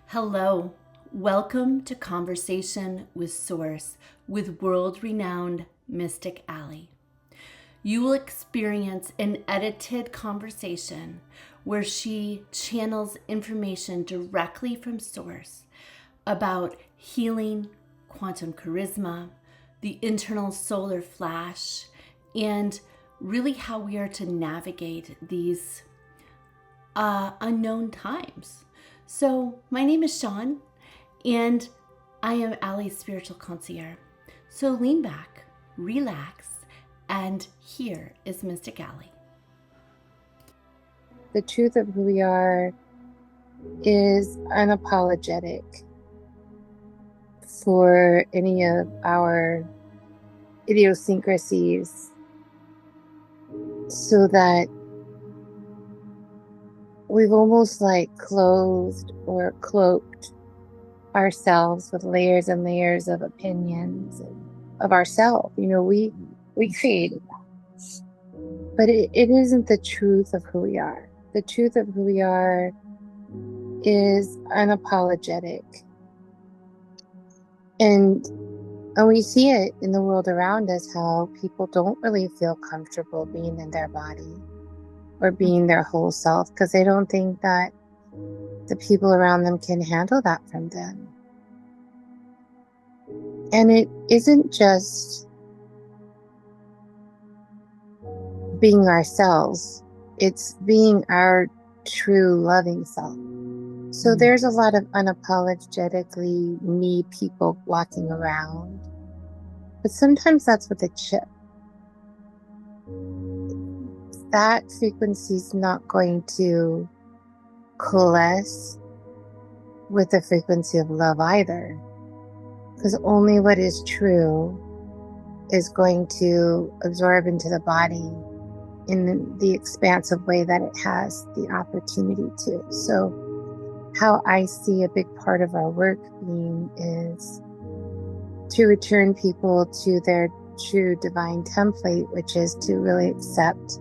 Hello, welcome to Conversation with Source with world-renowned Mystic Allie. You will experience an edited conversation where she channels information directly from Source about healing, quantum charisma, the internal solar flash, and really how we are to navigate these unknown times. So, my name is Shawn, and I am Allie's spiritual concierge. So, lean back, relax, and here is Mystic Allie. The truth of who we are is unapologetic for any of our idiosyncrasies, so that we've almost like clothed or cloaked ourselves with layers and layers of opinions of ourselves. We created that, but it isn't the truth of who we are. The truth of who we are is unapologetic. And we see it in the world around us, how people don't really feel comfortable being in their body or being their whole self, because they don't think that the people around them can handle that from them. And it isn't just being ourselves, it's being our true loving self. So there's a lot of unapologetically me people walking around, but sometimes that's with a chip. That frequency is not going to coalesce with the frequency of love either, because only what is true is going to absorb into the body in the expansive way that it has the opportunity to. So how I see a big part of our work being is to return people to their true divine template, which is to really accept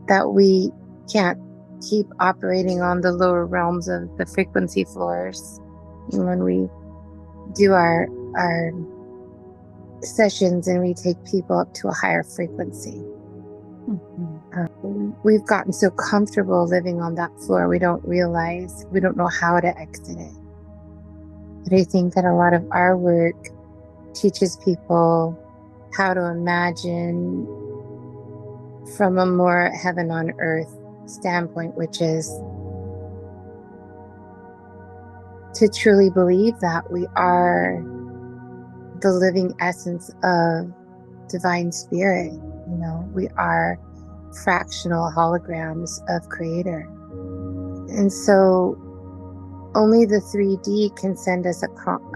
that we can't keep operating on the lower realms of the frequency floors. And when we do our sessions and we take people up to a higher frequency, we've gotten so comfortable living on that floor, we don't realize, we don't know how to exit it. But I think that a lot of our work teaches people how to imagine from a more heaven on earth standpoint, which is to truly believe that we are the living essence of divine spirit. We are fractional holograms of creator. And so only the 3D can send us a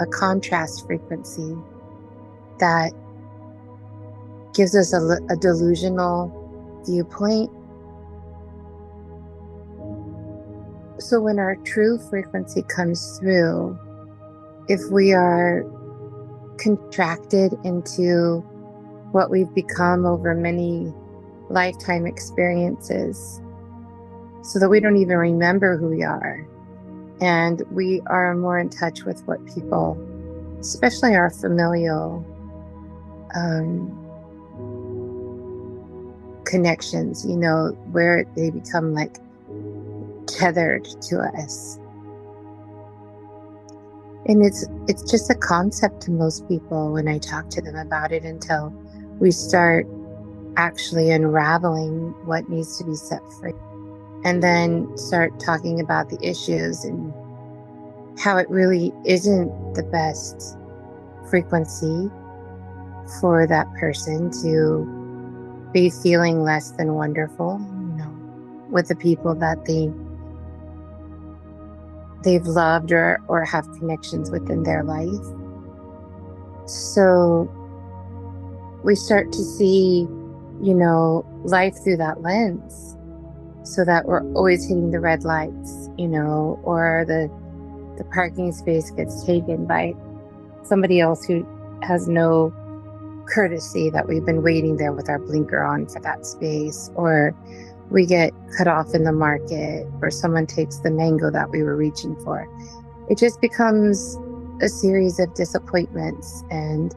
contrast frequency that gives us a delusional viewpoint. So when our true frequency comes through, if we are contracted into what we've become over many lifetime experiences, so that we don't even remember who we are, and we are more in touch with what people, especially our familial connections, where they become like tethered to us. And it's just a concept to most people when I talk to them about it, until we start actually unraveling what needs to be set free, and then start talking about the issues and how it really isn't the best frequency for that person to be feeling less than wonderful, with the people that they've loved or have connections within their life. So we start to see, life through that lens, so that we're always hitting the red lights, or the parking space gets taken by somebody else who has no courtesy, that we've been waiting there with our blinker on for that space, or we get cut off in the market, or someone takes the mango that we were reaching for. It just becomes a series of disappointments and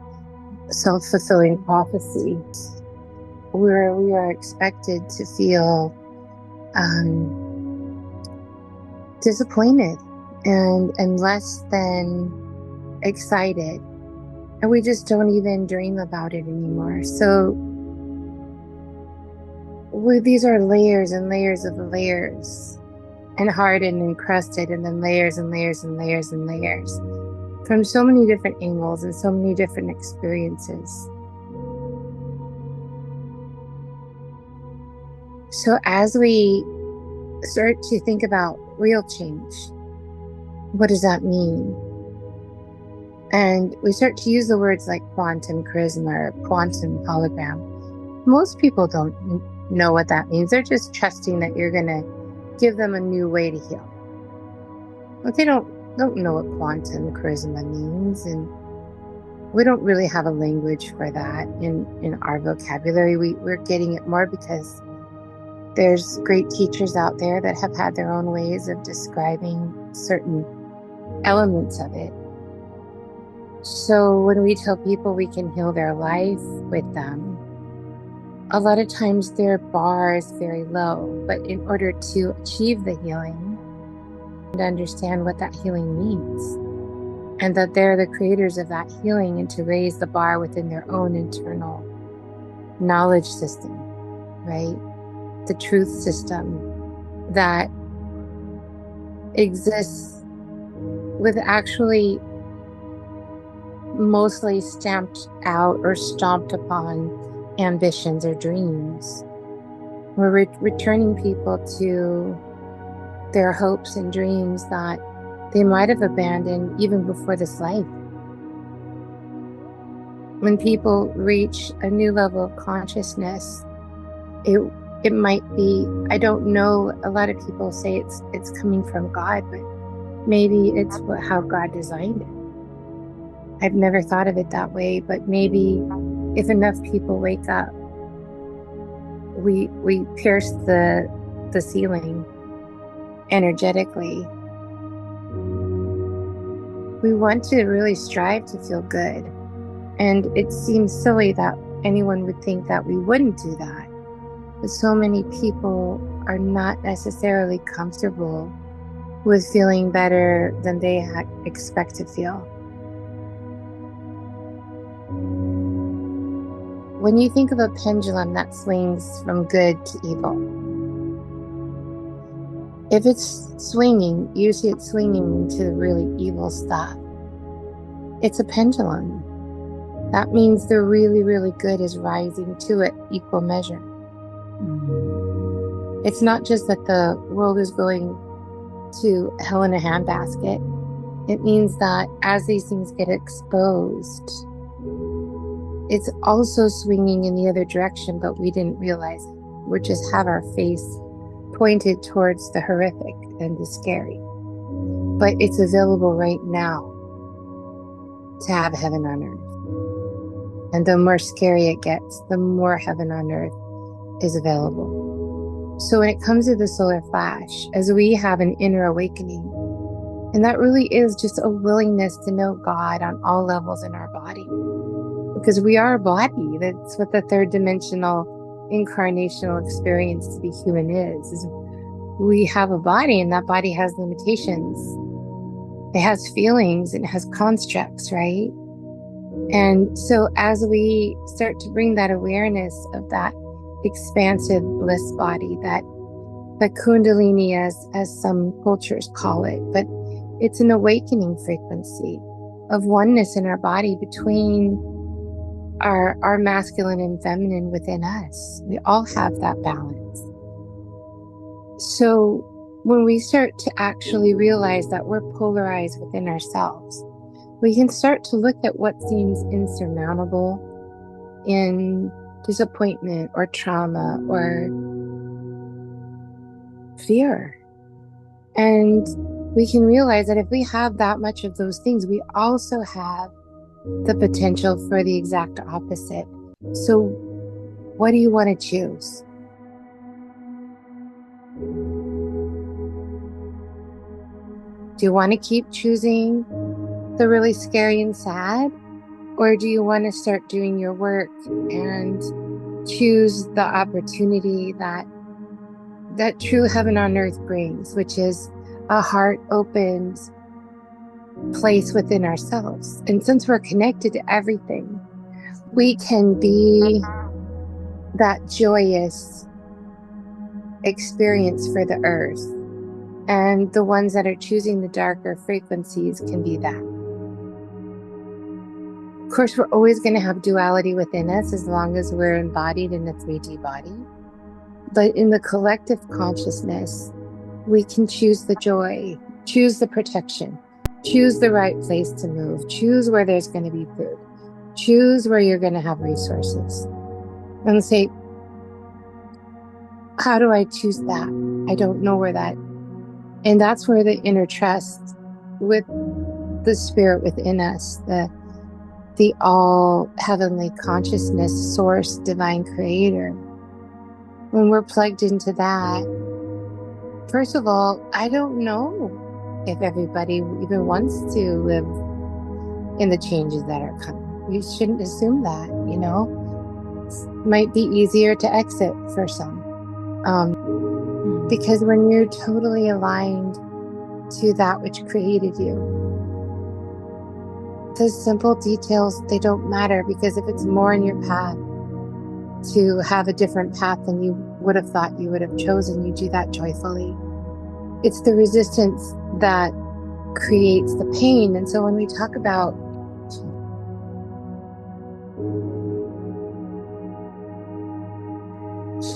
self-fulfilling prophecy, where we are expected to feel disappointed and less than excited, and we just don't even dream about it anymore. So these are layers and layers of layers, and hardened and crusted, and then layers and layers and layers and layers, from so many different angles and so many different experiences. So as we start to think about real change, what does that mean? And we start to use the words like quantum charisma or quantum hologram. Most people don't know what that means. They're just trusting that you're going to give them a new way to heal. But they don't know what quantum charisma means, and we don't really have a language for that in our vocabulary. We're getting it more because there's great teachers out there that have had their own ways of describing certain elements of it. So when we tell people we can heal their life with them, a lot of times their bar is very low. But in order to achieve the healing, and understand what that healing means, and that they're the creators of that healing, and to raise the bar within their own internal knowledge system, right? The truth system that exists with actually mostly stamped out or stomped upon ambitions or dreams. We're returning people to their hopes and dreams that they might have abandoned even before this life. When people reach a new level of consciousness, it might be, I don't know, a lot of people say it's coming from God, but maybe it's how God designed it. I've never thought of it that way, but maybe if enough people wake up, we pierce the ceiling energetically. We want to really strive to feel good, and it seems silly that anyone would think that we wouldn't do that. But so many people are not necessarily comfortable with feeling better than they expect to feel. When you think of a pendulum that swings from good to evil, if it's swinging, you see it swinging into really evil stuff. It's a pendulum. That means the really, really good is rising to it equal measure. It's not just that the world is going to hell in a handbasket. It means that as these things get exposed, it's also swinging in the other direction, but we didn't realize it. We just have our face pointed towards the horrific and the scary. But it's available right now to have heaven on earth. And the more scary it gets, the more heaven on earth is available. So when it comes to the solar flash, as we have an inner awakening, and that really is just a willingness to know God on all levels in our body. Because we are a body. That's what the third dimensional incarnational experience to be human is we have a body, and that body has limitations. It has feelings and it has constructs, right? And so as we start to bring that awareness of that expansive bliss body, that kundalini as some cultures call it, but it's an awakening frequency of oneness in our body between our masculine and feminine within us. We all have that balance. So when we start to actually realize that we're polarized within ourselves, we can start to look at what seems insurmountable in disappointment or trauma or fear. And we can realize that if we have that much of those things, we also have the potential for the exact opposite. So what do you want to choose? Do you want to keep choosing the really scary and sad? Or do you want to start doing your work and choose the opportunity that true heaven on earth brings, which is a heart opened place within ourselves? And since we're connected to everything, we can be that joyous experience for the earth. And the ones that are choosing the darker frequencies can be that. Of course, we're always going to have duality within us as long as we're embodied in a 3D body. But in the collective consciousness, we can choose the joy, choose the protection, choose the right place to move, choose where there's going to be food, choose where you're going to have resources. And say, how do I choose that? I don't know where that. And that's where the inner trust with the spirit within us, the all heavenly consciousness, source, divine creator. When we're plugged into that, first of all, I don't know if everybody even wants to live in the changes that are coming. You shouldn't assume that, you know. It might be easier to exit for some. Because when you're totally aligned to that which created you, the simple details, they don't matter, because if it's more in your path to have a different path than you would have thought you would have chosen, you do that joyfully. It's the resistance that creates the pain. And so when we talk about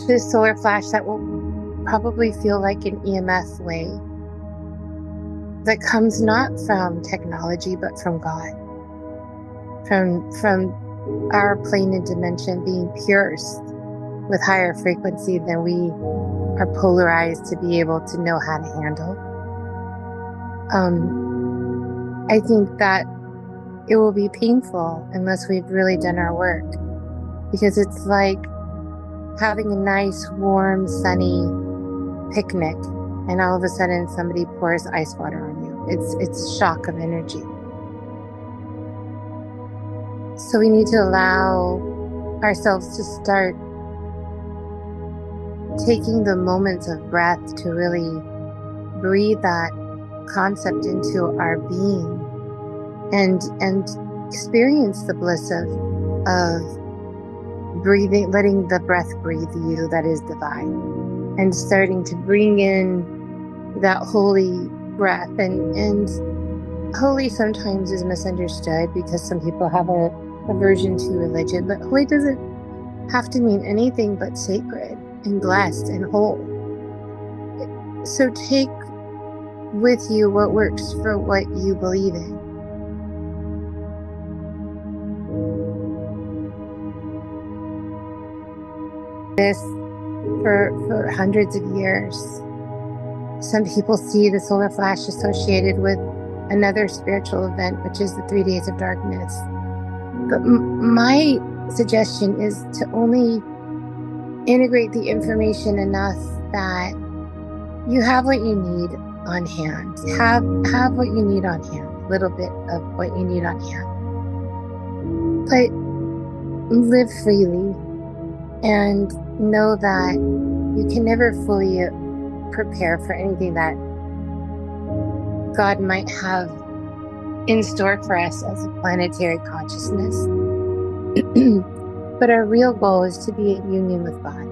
this solar flash that will probably feel like an EMF wave that comes not from technology, but from God. From our plane and dimension being pierced with higher frequency than we are polarized to be able to know how to handle. I think that it will be painful unless we've really done our work, because it's like having a nice, warm, sunny picnic, and all of a sudden somebody pours ice water on you. It's shock of energy. So we need to allow ourselves to start taking the moments of breath to really breathe that concept into our being and experience the bliss of breathing, letting the breath breathe you that is divine, and starting to bring in that holy breath. And holy sometimes is misunderstood because some people have a aversion to religion, but holy doesn't have to mean anything but sacred and blessed and whole. So take with you what works for what you believe in. This for hundreds of years. Some people see the solar flash associated with another spiritual event, which is the 3 days of darkness. But my suggestion is to only integrate the information enough that you have what you need on hand. Have what you need on hand, a little bit of what you need on hand. But live freely and know that you can never fully prepare for anything that God might have in store for us as a planetary consciousness. But our real goal is to be in union with God.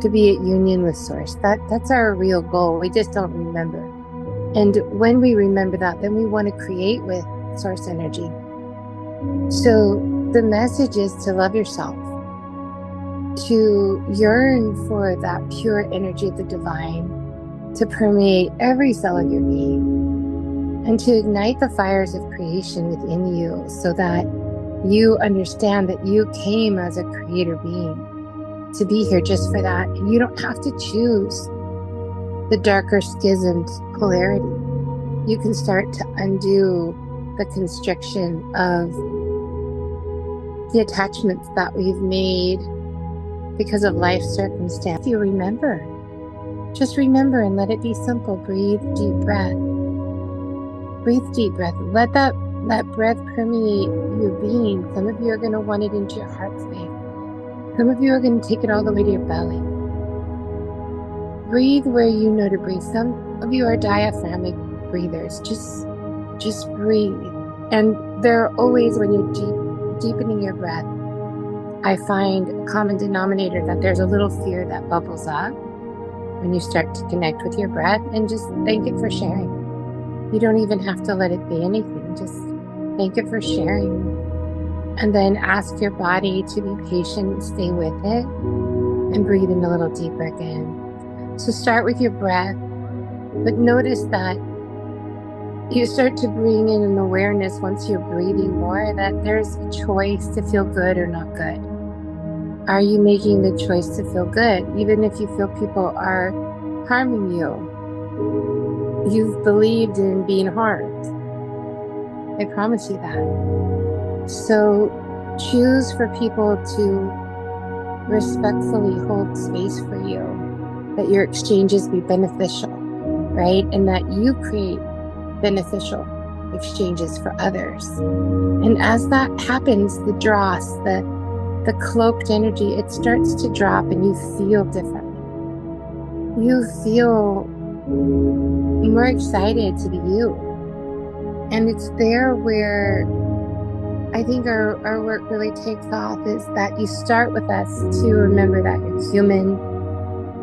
To be at union with Source. That's our real goal. We just don't remember. And when we remember that, then we want to create with Source energy. So the message is to love yourself, to yearn for that pure energy of the divine to permeate every cell of your being, and to ignite the fires of creation within you so that you understand that you came as a creator being to be here just for that. And you don't have to choose the darker schismed polarity. You can start to undo the constriction of the attachments that we've made because of life circumstance. You remember. Just remember and let it be simple. Breathe deep breath. Breathe deep breath. Let that breath permeate your being. Some of you are going to want it into your heart space. Some of you are going to take it all the way to your belly. Breathe where you know to breathe. Some of you are diaphragmatic breathers. Just breathe. And there are always, when you're deepening your breath, I find a common denominator that there's a little fear that bubbles up when you start to connect with your breath, and just thank it for sharing. You don't even have to let it be anything. Just thank it for sharing. And then ask your body to be patient and stay with it, and breathe in a little deeper again. So start with your breath, but notice that you start to bring in an awareness once you're breathing more that there's a choice to feel good or not good. Are you making the choice to feel good? Even if you feel people are harming you, you've believed in being harmed. I promise you that. So choose for people to respectfully hold space for you, that your exchanges be beneficial, right? And that you create beneficial exchanges for others. And as that happens, the dross, the cloaked energy, it starts to drop and you feel differently. You feel more excited to be you. And it's there where I think our work really takes off, is that you start with us to remember that you're human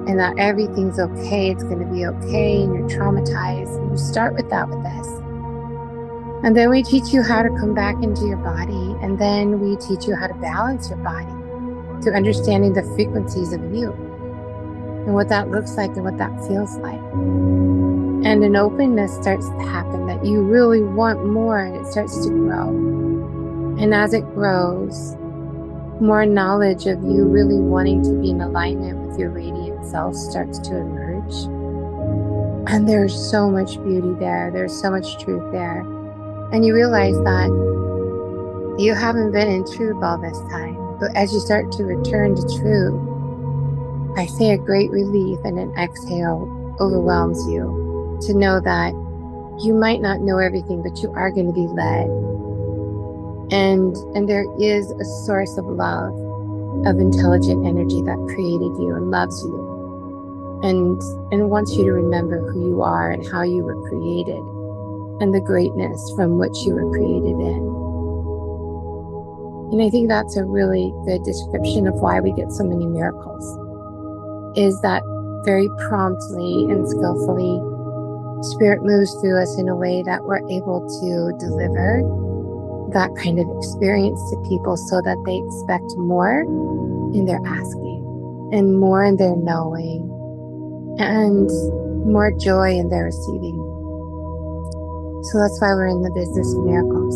and that everything's okay. It's going to be okay, and you're traumatized. And you start with that with us. And then we teach you how to come back into your body. And then we teach you how to balance your body to understanding the frequencies of you and what that looks like and what that feels like. And an openness starts to happen, that you really want more, and it starts to grow. And as it grows, more knowledge of you really wanting to be in alignment with your radiant self starts to emerge. And there's so much beauty there. There's so much truth there. And you realize that you haven't been in truth all this time. But as you start to return to truth, I say a great relief and an exhale overwhelms you to know that you might not know everything, but you are going to be led. And there is a source of love, of intelligent energy that created you and loves you and wants you to remember who you are and how you were created and the greatness from which you were created in. And I think that's a really good description of why we get so many miracles, is that very promptly and skillfully, Spirit moves through us in a way that we're able to deliver that kind of experience to people so that they expect more in their asking and more in their knowing and more joy in their receiving. So that's why we're in the business of miracles.